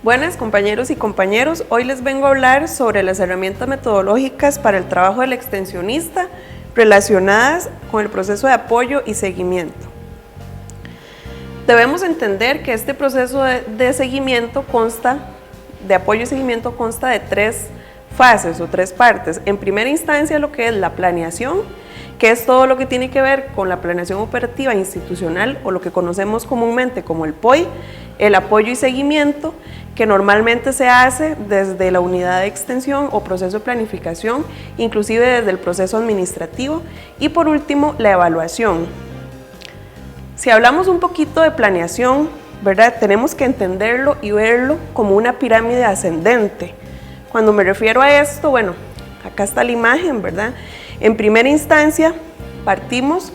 Buenas compañeros y compañeros, hoy les vengo a hablar sobre las herramientas metodológicas para el trabajo del extensionista relacionadas con el proceso de apoyo y seguimiento. Debemos entender que este proceso de seguimiento de apoyo y seguimiento consta de tres fases o tres partes. En primera instancia, lo que es la planeación, que es todo lo que tiene que ver con la planeación operativa institucional o lo que conocemos comúnmente como el POI, el apoyo y seguimiento, que normalmente se hace desde la unidad de extensión o proceso de planificación, inclusive desde el proceso administrativo, y por último, la evaluación. Si hablamos un poquito de planeación, ¿verdad? Tenemos que entenderlo y verlo como una pirámide ascendente. Cuando me refiero a esto, bueno, acá está la imagen, ¿verdad? En primera instancia, partimos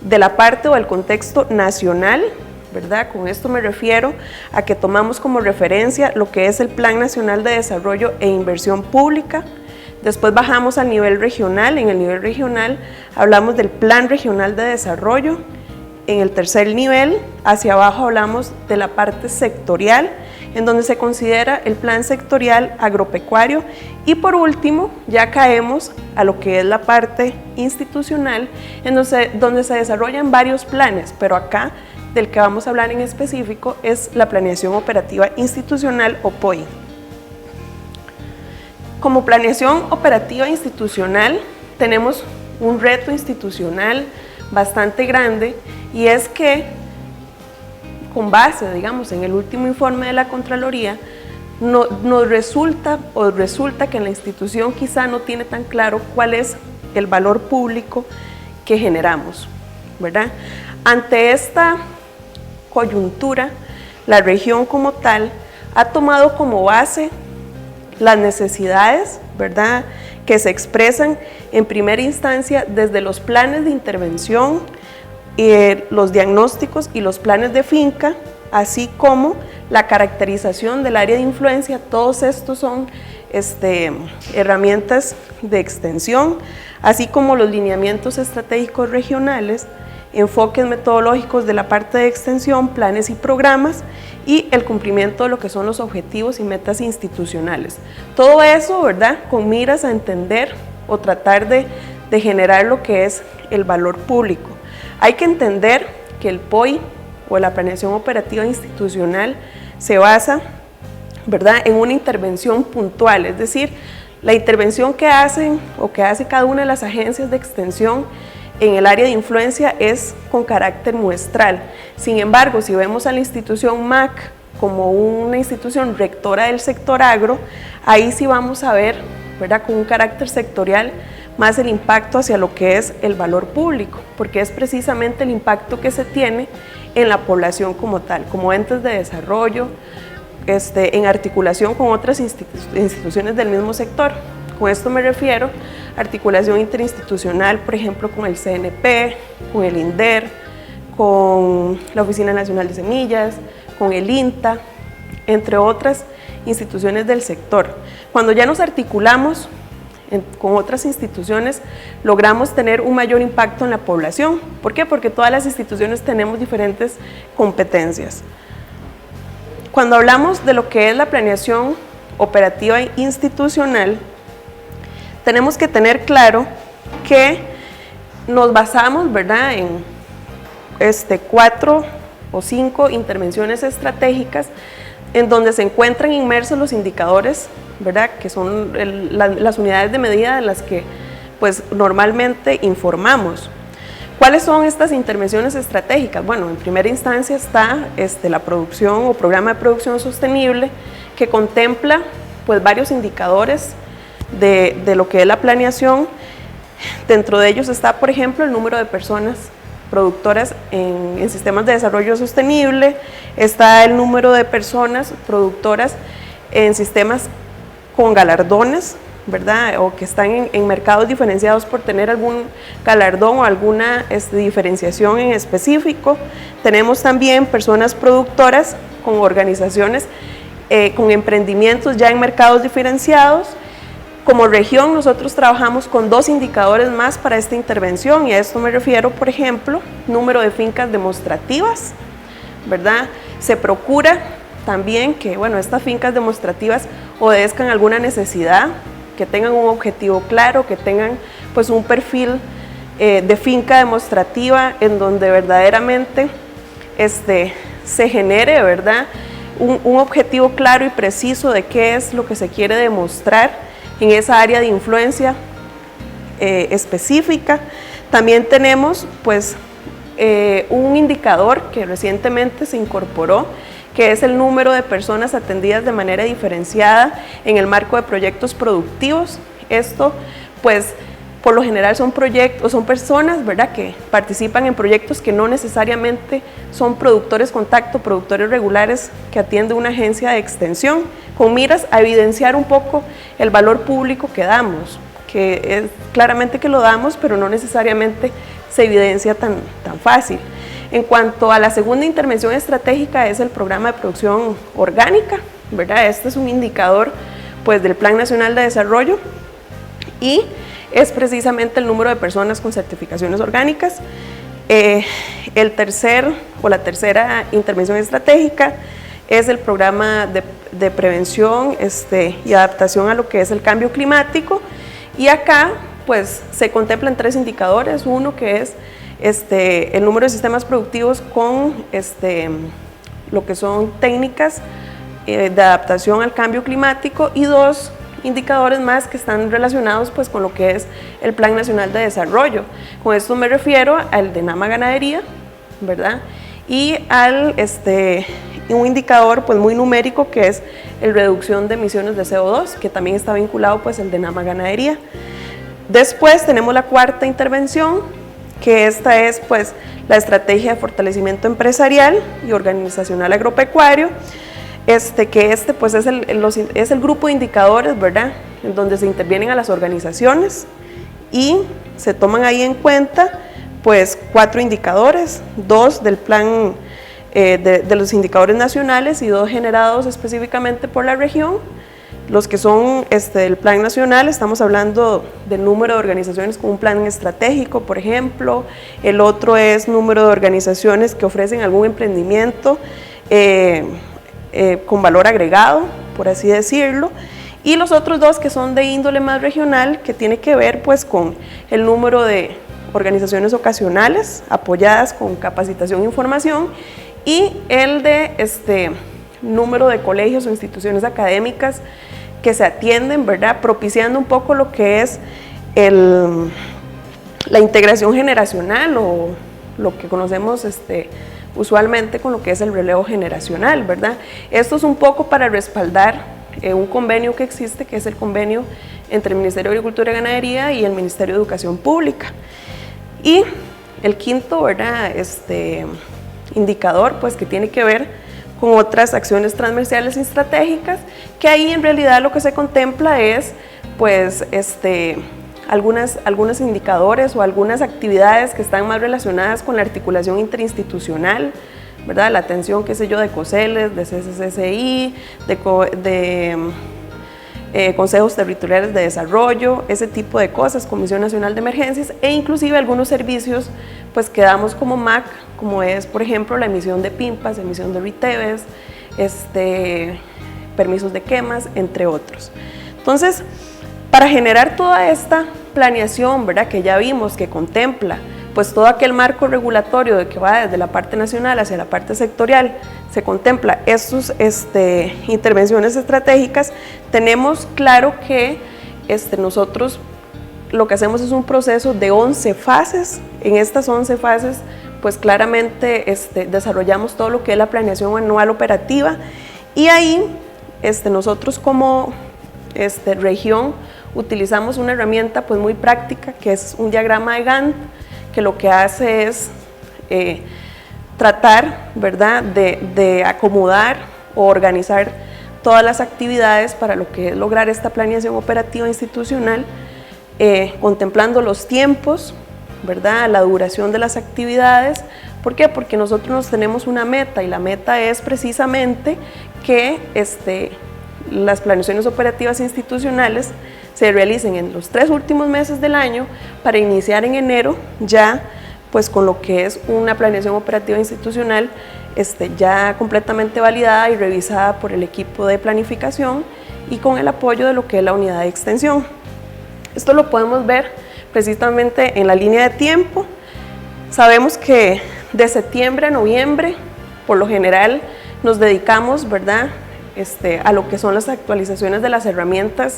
de la parte o el contexto nacional, ¿verdad? Con esto me refiero a que tomamos como referencia lo que es el Plan Nacional de Desarrollo e Inversión Pública. Después bajamos al nivel regional. En el nivel regional hablamos del Plan Regional de Desarrollo. En el tercer nivel, hacia abajo, hablamos de la parte sectorial, en donde se considera el plan sectorial agropecuario, y por último ya caemos a lo que es la parte institucional, donde se desarrollan varios planes, pero acá del que vamos a hablar en específico es la planeación operativa institucional o POI. Como planeación operativa institucional tenemos un reto institucional bastante grande, y es que con base, digamos, en el último informe de la Contraloría, nos resulta que en la institución quizá no tiene tan claro cuál es el valor público que generamos, ¿verdad? Ante esta coyuntura, la región como tal ha tomado como base las necesidades, ¿verdad?, que se expresan en primera instancia desde los planes de intervención, los diagnósticos y los planes de finca, así como la caracterización del área de influencia. Todos estos son herramientas de extensión, así como los lineamientos estratégicos regionales, enfoques metodológicos de la parte de extensión, planes y programas, y el cumplimiento de lo que son los objetivos y metas institucionales. Todo eso, ¿verdad?, con miras a entender o tratar de generar lo que es el valor público. Hay que entender que el POI o la planeación operativa institucional se basa, ¿verdad?, en una intervención puntual, es decir, la intervención que hacen o que hace cada una de las agencias de extensión en el área de influencia es con carácter muestral. Sin embargo, si vemos a la institución MAC como una institución rectora del sector agro, ahí sí vamos a ver, ¿verdad?, con un carácter sectorial más el impacto hacia lo que es el valor público, porque es precisamente el impacto que se tiene en la población como tal, como entes de desarrollo, en articulación con otras instituciones del mismo sector. Con esto me refiero a articulación interinstitucional, por ejemplo, con el CNP, con el INDER, con la Oficina Nacional de Semillas, con el INTA, entre otras instituciones del sector. Cuando ya nos articulamos con otras instituciones, logramos tener un mayor impacto en la población. ¿Por qué? Porque todas las instituciones tenemos diferentes competencias. Cuando hablamos de lo que es la planeación operativa institucional, tenemos que tener claro que nos basamos, ¿verdad?, en 4 o 5 intervenciones estratégicas en donde se encuentran inmersos los indicadores, ¿verdad?, que son las unidades de medida de las que pues normalmente informamos. ¿Cuáles son estas intervenciones estratégicas? Bueno, en primera instancia está la producción o programa de producción sostenible, que contempla pues varios indicadores de lo que es la planeación. Dentro de ellos está, por ejemplo, el número de personas productoras en sistemas de desarrollo sostenible, está el número de personas productoras en sistemas con galardones, ¿verdad?, o que están en mercados diferenciados por tener algún galardón o alguna diferenciación en específico. Tenemos también personas productoras con organizaciones, con emprendimientos ya en mercados diferenciados. Como región nosotros trabajamos con 2 indicadores más para esta intervención, y a esto me refiero, por ejemplo, número de fincas demostrativas, ¿verdad? Se procura también que, bueno, estas fincas demostrativas obedezcan alguna necesidad, que tengan un objetivo claro, que tengan pues un perfil de finca demostrativa en donde verdaderamente se genere, ¿verdad?, un objetivo claro y preciso de qué es lo que se quiere demostrar en esa área de influencia específica. También tenemos pues un indicador que recientemente se incorporó, que es el número de personas atendidas de manera diferenciada en el marco de proyectos productivos. Esto pues por lo general son proyectos, son personas, ¿verdad?, que participan en proyectos que no necesariamente son productores contacto, productores regulares que atiende una agencia de extensión, con miras a evidenciar un poco el valor público que damos, que es claramente que lo damos, pero no necesariamente se evidencia tan fácil. En cuanto a la segunda intervención estratégica, es el programa de producción orgánica, ¿verdad? Este es un indicador pues del Plan Nacional de Desarrollo y es precisamente el número de personas con certificaciones orgánicas. La tercera intervención estratégica es el programa de prevención y adaptación a lo que es el cambio climático, y acá pues se contemplan 3 indicadores: uno que es el número de sistemas productivos con lo que son técnicas de adaptación al cambio climático, y 2 indicadores más que están relacionados pues con lo que es el Plan Nacional de Desarrollo. Con esto me refiero al de NAMA Ganadería, ¿verdad?, y al un indicador pues muy numérico que es el reducción de emisiones de CO2, que también está vinculado pues el de NAMA Ganadería. Después tenemos la cuarta intervención, que esta es pues la estrategia de fortalecimiento empresarial y organizacional agropecuario, que pues es el grupo de indicadores, ¿verdad?, en donde se intervienen a las organizaciones y se toman ahí en cuenta pues 4 indicadores, 2 del plan de los indicadores nacionales y 2 generados específicamente por la región. Los que son del plan nacional, estamos hablando del número de organizaciones con un plan estratégico, por ejemplo. El otro es número de organizaciones que ofrecen algún emprendimiento con valor agregado, por así decirlo, y los otros 2 que son de índole más regional, que tiene que ver pues con el número de organizaciones ocasionales apoyadas con capacitación e información, y el de número de colegios o instituciones académicas que se atienden, ¿verdad?, propiciando un poco lo que es la integración generacional, o lo que conocemos usualmente con lo que es el relevo generacional, ¿verdad? Esto es un poco para respaldar un convenio que existe, que es el convenio entre el Ministerio de Agricultura y Ganadería y el Ministerio de Educación Pública. Y el quinto, ¿verdad?, indicador, pues que tiene que ver con otras acciones transversales y estratégicas, que ahí en realidad lo que se contempla es pues algunos indicadores o algunas actividades que están más relacionadas con la articulación interinstitucional, ¿verdad?, la atención, qué sé yo, de COSELES, de CCCI, de consejos territoriales de desarrollo, ese tipo de cosas, Comisión Nacional de Emergencias, e inclusive algunos servicios pues que damos como MAC, como es por ejemplo la emisión de PIMPAs, emisión de RITEVES, permisos de quemas, entre otros. Entonces, para generar toda esta planeación, ¿verdad?, que ya vimos que contempla pues todo aquel marco regulatorio de que va desde la parte nacional hacia la parte sectorial, se contempla estas intervenciones estratégicas, tenemos claro que nosotros lo que hacemos es un proceso de 11 fases. En estas 11 fases pues claramente desarrollamos todo lo que es la planeación anual operativa, y ahí nosotros como región utilizamos una herramienta pues muy práctica, que es un diagrama de Gantt, que lo que hace es tratar, ¿verdad?, de acomodar o organizar todas las actividades para lo que es lograr esta planeación operativa institucional, contemplando los tiempos, ¿verdad?, la duración de las actividades. ¿Por qué? Porque nosotros nos tenemos una meta, y la meta es precisamente que las planeaciones operativas institucionales se realicen en los 3 últimos meses del año, para iniciar en enero ya pues con lo que es una planeación operativa institucional ya completamente validada y revisada por el equipo de planificación y con el apoyo de lo que es la unidad de extensión. Esto lo podemos ver precisamente en la línea de tiempo. Sabemos que de septiembre a noviembre, por lo general, nos dedicamos, ¿verdad?, a lo que son las actualizaciones de las herramientas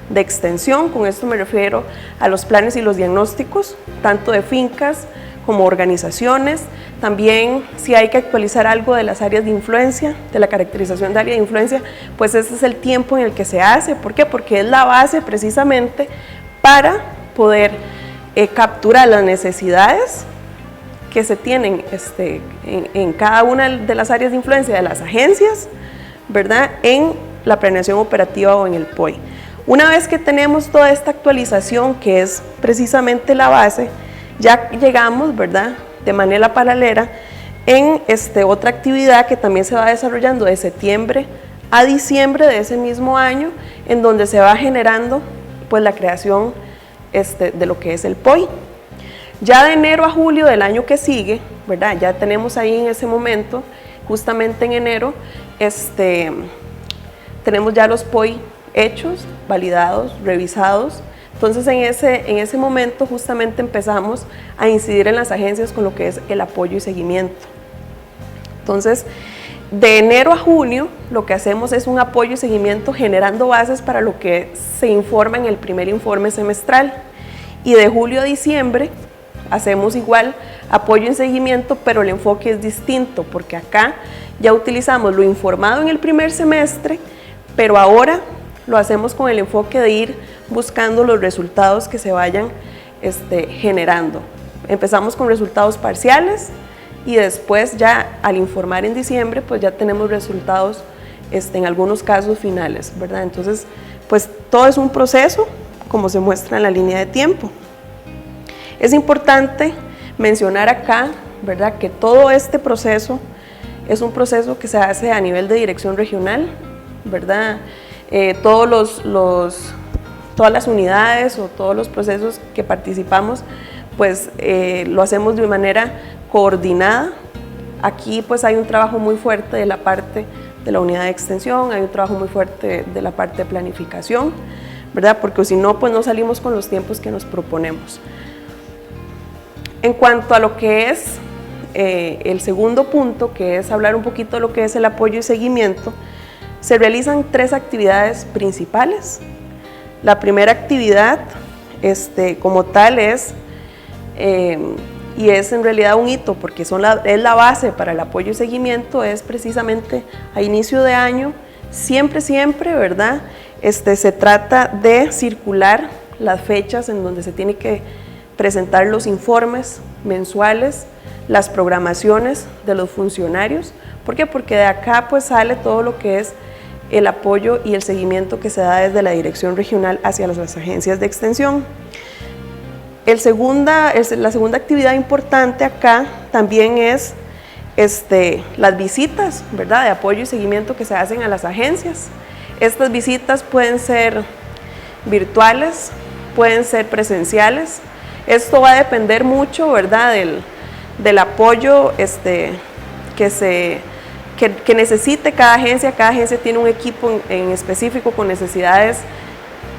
de extensión. Con esto me refiero a los planes y los diagnósticos, tanto de fincas como organizaciones. También si hay que actualizar algo de las áreas de influencia, de la caracterización de área de influencia, pues ese es el tiempo en el que se hace. ¿Por qué? Porque es la base precisamente para poder capturar las necesidades que se tienen en cada una de las áreas de influencia de las agencias, ¿verdad?, en la planeación operativa o en el POI. Una vez que tenemos toda esta actualización, que es precisamente la base, ya llegamos, ¿verdad?, de manera paralela en otra actividad que también se va desarrollando de septiembre a diciembre de ese mismo año, en donde se va generando pues la creación de lo que es el POI. Ya de enero a julio del año que sigue, ¿verdad?, ya tenemos ahí en ese momento, justamente en enero, tenemos ya los POI hechos, validados, revisados. Entonces en ese momento justamente empezamos a incidir en las agencias con lo que es el apoyo y seguimiento. Entonces de enero a junio lo que hacemos es un apoyo y seguimiento generando bases para lo que se informa en el primer informe semestral, y de julio a diciembre hacemos igual apoyo y seguimiento, pero el enfoque es distinto porque acá ya utilizamos lo informado en el primer semestre, pero ahora lo hacemos con el enfoque de ir buscando los resultados que se vayan generando. Empezamos con resultados parciales y después ya al informar en diciembre pues ya tenemos resultados en algunos casos finales, ¿verdad? Entonces pues todo es un proceso como se muestra en la línea de tiempo. Es importante mencionar acá, ¿verdad?, que todo este proceso es un proceso que se hace a nivel de dirección regional, ¿verdad? Todas las unidades o todos los procesos que participamos, pues lo hacemos de manera coordinada. Aquí pues hay un trabajo muy fuerte de la parte de la unidad de extensión, hay un trabajo muy fuerte de la parte de planificación, ¿verdad? Porque si no, pues no salimos con los tiempos que nos proponemos. En cuanto a lo que es el segundo punto, que es hablar un poquito de lo que es el apoyo y seguimiento, se realizan 3 actividades principales. La primera actividad como tal es en realidad un hito porque es la base para el apoyo y seguimiento, es precisamente a inicio de año, siempre, ¿verdad? Se trata de circular las fechas en donde se tiene que presentar los informes mensuales, las programaciones de los funcionarios. ¿Por qué? Porque de acá pues sale todo lo que es el apoyo y el seguimiento que se da desde la dirección regional hacia las agencias de extensión. La segunda actividad importante acá también es las visitas, ¿verdad?, de apoyo y seguimiento que se hacen a las agencias. Estas visitas pueden ser virtuales, pueden ser presenciales. Esto va a depender mucho, ¿verdad?, del apoyo que necesite cada agencia. Cada agencia tiene un equipo en específico con necesidades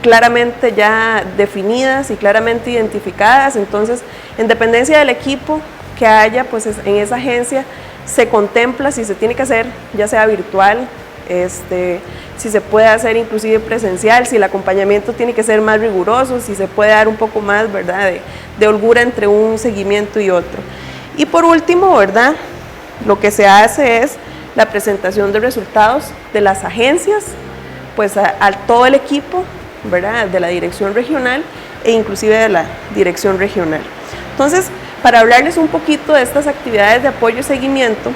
claramente ya definidas y claramente identificadas. Entonces, en dependencia del equipo que haya, pues en esa agencia se contempla si se tiene que hacer, ya sea virtual, si se puede hacer inclusive presencial, si el acompañamiento tiene que ser más riguroso, si se puede dar un poco más, ¿verdad?, de holgura entre un seguimiento y otro. Y por último, ¿verdad?, lo que se hace es la presentación de resultados de las agencias, pues a todo el equipo, ¿verdad?, de la dirección regional e inclusive de la dirección regional. Entonces, para hablarles un poquito de estas actividades de apoyo y seguimiento,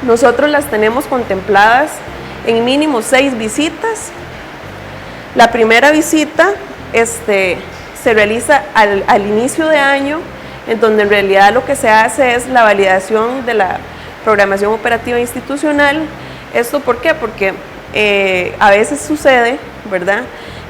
nosotros las tenemos contempladas en mínimo 6 visitas. La primera visita se realiza al inicio de año, en donde en realidad lo que se hace es la validación de la programación operativa institucional. ¿Esto por qué? Porque a veces sucede, ¿verdad?,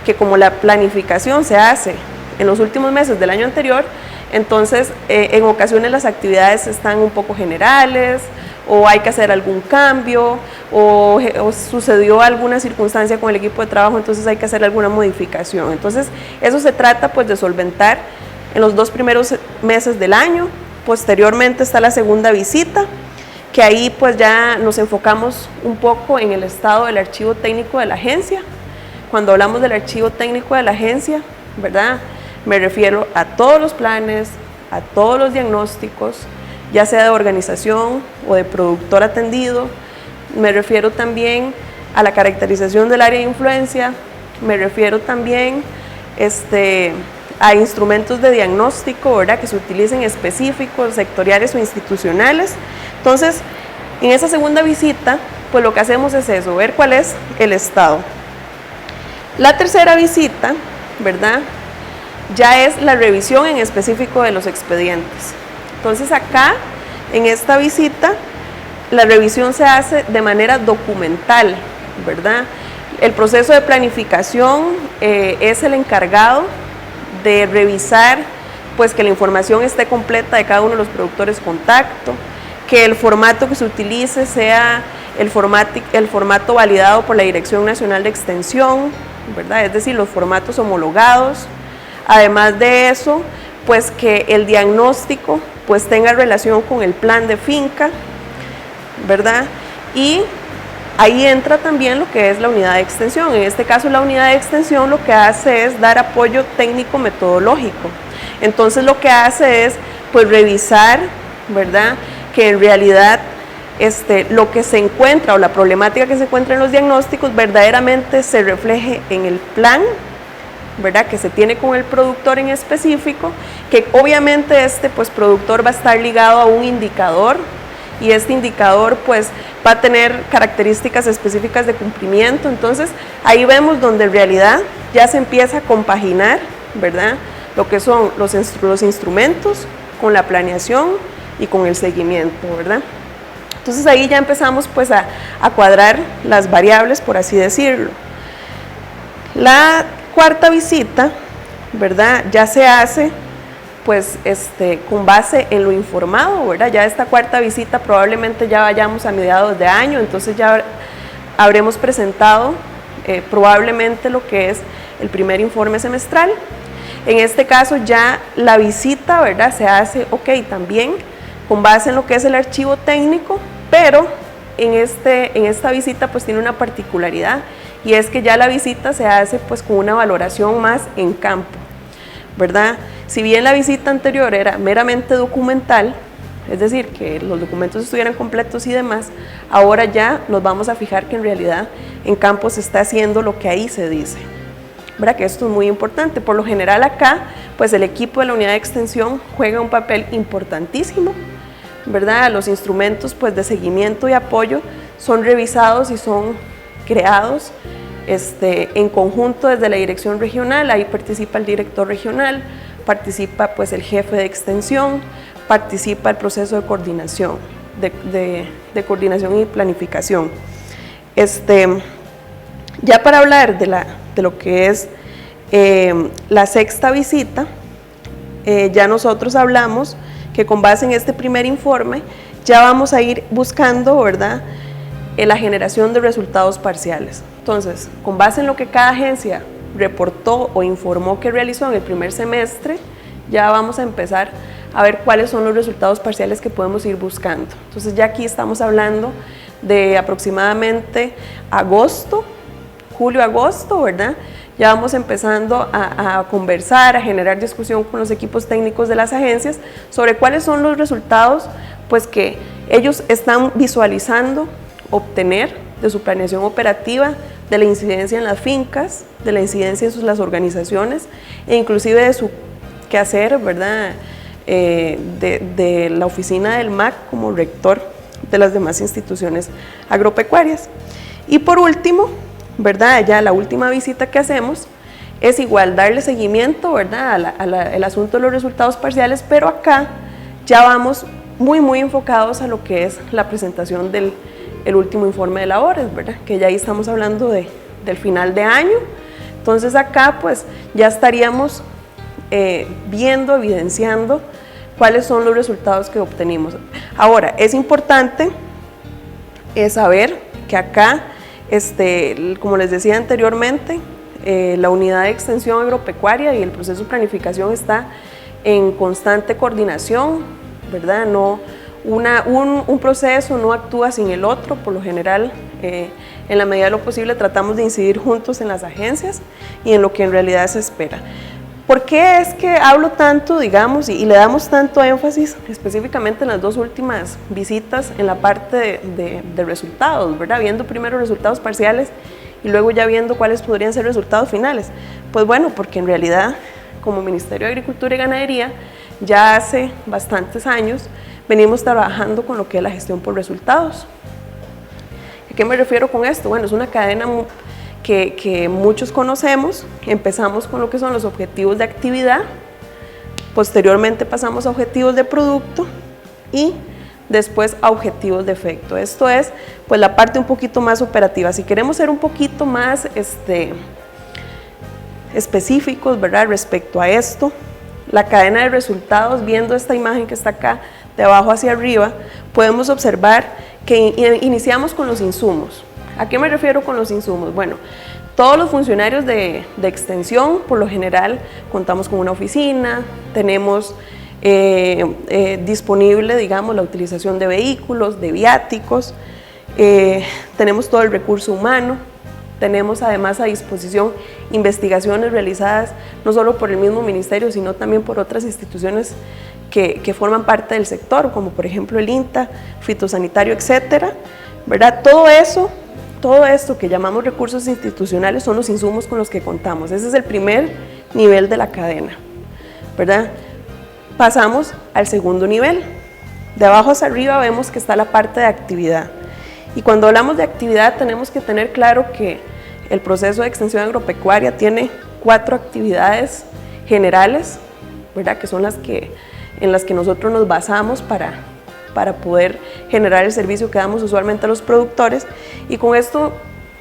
que como la planificación se hace en los últimos meses del año anterior, entonces en ocasiones las actividades están un poco generales o hay que hacer algún cambio, o sucedió alguna circunstancia con el equipo de trabajo, entonces hay que hacer alguna modificación. Entonces, eso se trata pues de solventar en los 2 primeros meses del año. Posteriormente está la segunda visita, que ahí pues ya nos enfocamos un poco en el estado del archivo técnico de la agencia. Cuando hablamos del archivo técnico de la agencia, ¿verdad?, me refiero a todos los planes, a todos los diagnósticos, ya sea de organización o de productor atendido. Me refiero también a la caracterización del área de influencia, me refiero también a instrumentos de diagnóstico, ¿verdad?, que se utilicen específicos, sectoriales o institucionales. Entonces, en esa segunda visita, pues lo que hacemos es eso, ver cuál es el estado. La tercera visita, ¿verdad?, ya es la revisión en específico de los expedientes. Entonces acá, en esta visita, la revisión se hace de manera documental, ¿verdad? El proceso de planificación es el encargado de revisar pues que la información esté completa de cada uno de los productores contacto, que el formato que se utilice sea el formato validado por la Dirección Nacional de Extensión, ¿verdad?, es decir, los formatos homologados. Además de eso, pues que el diagnóstico pues tenga relación con el plan de finca, ¿verdad? Y ahí entra también lo que es la unidad de extensión. En este caso, la unidad de extensión lo que hace es dar apoyo técnico metodológico. Entonces lo que hace es pues revisar, ¿verdad?, que en realidad lo que se encuentra o la problemática que se encuentra en los diagnósticos verdaderamente se refleje en el plan, ¿verdad?, que se tiene con el productor en específico, que obviamente pues productor va a estar ligado a un indicador, y este indicador pues va a tener características específicas de cumplimiento. Entonces ahí vemos donde en realidad ya se empieza a compaginar, ¿verdad?, lo que son los instrumentos con la planeación y con el seguimiento, ¿verdad? Entonces ahí ya empezamos pues a cuadrar las variables, por así decirlo. La cuarta visita, ¿verdad?, ya se hace pues con base en lo informado, ¿verdad? Ya esta cuarta visita probablemente ya vayamos a mediados de año, entonces ya habremos presentado probablemente lo que es el primer informe semestral. En este caso ya la visita, ¿verdad?, se hace, también con base en lo que es el archivo técnico, pero en esta visita pues tiene una particularidad, y es que ya la visita se hace pues con una valoración más en campo, ¿verdad? Si bien la visita anterior era meramente documental, es decir, que los documentos estuvieran completos y demás, ahora ya nos vamos a fijar que en realidad en campo se está haciendo lo que ahí se dice, ¿verdad? Que esto es muy importante. Por lo general acá, pues el equipo de la unidad de extensión juega un papel importantísimo, ¿verdad? Los instrumentos pues de seguimiento y apoyo son revisados y son creados en conjunto desde la dirección regional. Ahí participa el director regional, participa pues el jefe de extensión, participa el proceso de coordinación, de coordinación y planificación. Ya para hablar de lo que es la sexta visita, ya nosotros hablamos que con base en este primer informe ya vamos a ir buscando, ¿verdad?, la generación de resultados parciales. Entonces, con base en lo que cada agencia reportó o informó que realizó en el primer semestre, ya vamos a empezar a ver cuáles son los resultados parciales que podemos ir buscando. Entonces ya aquí estamos hablando de aproximadamente julio-agosto, ¿verdad? Ya vamos empezando a conversar, a generar discusión con los equipos técnicos de las agencias sobre cuáles son los resultados pues que ellos están visualizando obtener de su planeación operativa, de la incidencia en las fincas, de la incidencia en las organizaciones e inclusive de su quehacer, ¿verdad?, de la oficina del MAC como rector de las demás instituciones agropecuarias. Y por último, ¿verdad?, ya la última visita que hacemos es igual darle seguimiento, ¿verdad?, al asunto de los resultados parciales, pero acá ya vamos muy enfocados a lo que es la presentación del último informe de labores, ¿verdad?, que ya ahí estamos hablando del final de año. Entonces acá pues ya estaríamos evidenciando cuáles son los resultados que obtenimos. Ahora, es importante, es saber que acá, como les decía anteriormente, la unidad de extensión agropecuaria y el proceso de planificación está en constante coordinación, ¿verdad? No, un proceso no actúa sin el otro. Por lo general, en la medida de lo posible tratamos de incidir juntos en las agencias y en lo que en realidad se espera. ¿Por qué es que hablo tanto, digamos, y le damos tanto énfasis específicamente en las dos últimas visitas en la parte de resultados, ¿verdad? Viendo primero resultados parciales y luego ya viendo cuáles podrían ser resultados finales. Pues bueno, porque en realidad, como Ministerio de Agricultura y Ganadería, ya hace bastantes años venimos trabajando con lo que es la gestión por resultados. ¿A qué me refiero con esto? Bueno, es una cadena que muchos conocemos. Empezamos con lo que son los objetivos de actividad, posteriormente pasamos a objetivos de producto y después a objetivos de efecto. Esto es pues la parte un poquito más operativa. Si queremos ser un poquito más específicos, ¿verdad?, respecto a esto, la cadena de resultados, viendo esta imagen que está acá de abajo hacia arriba, podemos observar que iniciamos con los insumos. ¿A qué me refiero con los insumos? Bueno, todos los funcionarios de extensión, por lo general, contamos con una oficina, tenemos disponible, digamos, la utilización de vehículos, de viáticos, tenemos todo el recurso humano, tenemos además a disposición investigaciones realizadas no solo por el mismo ministerio, sino también por otras instituciones que forman parte del sector, como por ejemplo el INTA, fitosanitario, etcétera, ¿verdad? Todo esto que llamamos recursos institucionales son los insumos con los que contamos. Ese es el primer nivel de la cadena, ¿verdad? Pasamos al segundo nivel. De abajo hacia arriba vemos que está la parte de actividad. Y cuando hablamos de actividad tenemos que tener claro que el proceso de extensión agropecuaria tiene 4 actividades generales, ¿verdad?, que son en las que nosotros nos basamos para poder generar el servicio que damos usualmente a los productores. Y con esto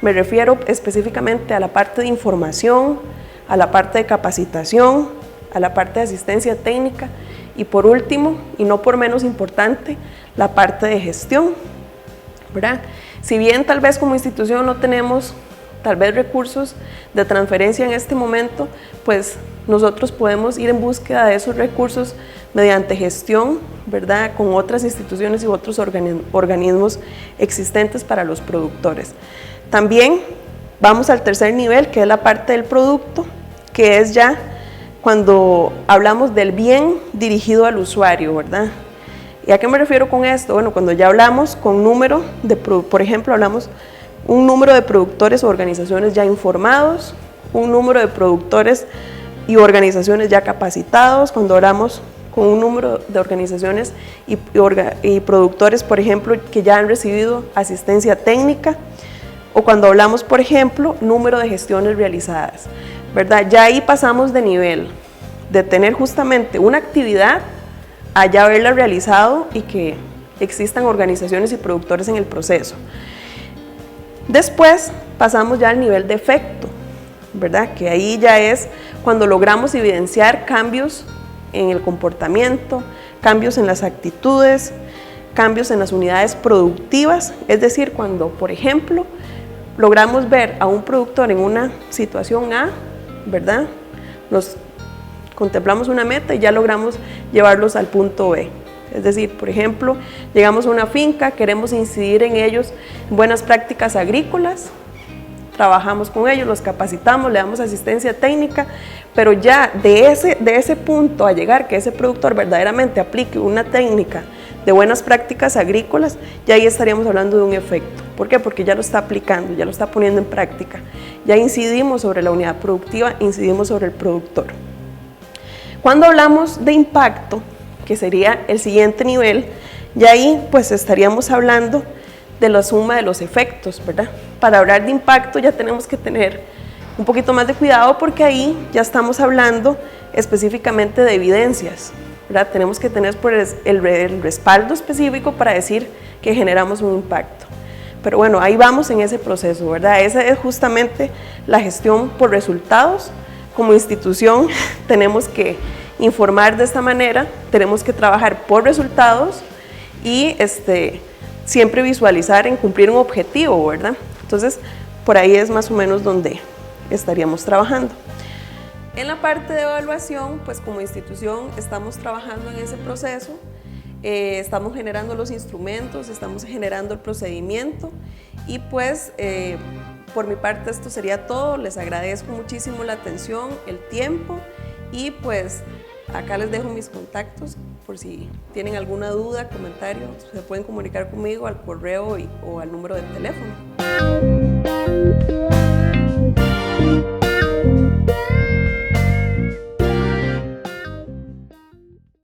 me refiero específicamente a la parte de información, a la parte de capacitación, a la parte de asistencia técnica y por último, y no por menos importante, la parte de gestión, ¿verdad? Si bien tal vez como institución no tenemos tal vez recursos de transferencia en este momento, pues nosotros podemos ir en búsqueda de esos recursos mediante gestión, ¿verdad?, con otras instituciones y otros organismos existentes para los productores. También vamos al tercer nivel, que es la parte del producto, que es ya cuando hablamos del bien dirigido al usuario, ¿verdad? ¿Y a qué me refiero con esto? Bueno, cuando ya hablamos con número por ejemplo, hablamos un número de productores o organizaciones ya informados, un número de productores y organizaciones ya capacitados, cuando hablamos con un número de organizaciones y productores, por ejemplo, que ya han recibido asistencia técnica, o cuando hablamos, por ejemplo, número de gestiones realizadas, ¿verdad? Ya ahí pasamos de nivel de tener justamente una actividad a ya haberla realizado y que existan organizaciones y productores en el proceso. Después pasamos ya al nivel de efecto, ¿verdad?, que ahí ya es cuando logramos evidenciar cambios en el comportamiento, cambios en las actitudes, cambios en las unidades productivas, es decir, cuando, por ejemplo, logramos ver a un productor en una situación A, ¿verdad?, nos contemplamos una meta y ya logramos llevarlos al punto B. Es decir, por ejemplo, llegamos a una finca, queremos incidir en ellos buenas prácticas agrícolas, trabajamos con ellos, los capacitamos, le damos asistencia técnica, pero ya de ese punto a llegar que ese productor verdaderamente aplique una técnica de buenas prácticas agrícolas, ya ahí estaríamos hablando de un efecto. ¿Por qué? Porque ya lo está aplicando, ya lo está poniendo en práctica. Ya incidimos sobre la unidad productiva, incidimos sobre el productor. Cuando hablamos de impacto, que sería el siguiente nivel, ya ahí pues estaríamos hablando de la suma de los efectos, ¿verdad? Para hablar de impacto ya tenemos que tener un poquito más de cuidado porque ahí ya estamos hablando específicamente de evidencias, ¿verdad? Tenemos que tener el respaldo específico para decir que generamos un impacto. Pero bueno, ahí vamos en ese proceso, ¿verdad? Esa es justamente la gestión por resultados. Como institución tenemos que informar de esta manera, tenemos que trabajar por resultados y siempre visualizar en cumplir un objetivo, ¿verdad? Entonces, por ahí es más o menos donde estaríamos trabajando. En la parte de evaluación, pues como institución estamos trabajando en ese proceso, estamos generando los instrumentos, estamos generando el procedimiento y pues por mi parte esto sería todo. Les agradezco muchísimo la atención, el tiempo y pues acá les dejo mis contactos por si tienen alguna duda, comentario, se pueden comunicar conmigo al correo o al número de teléfono.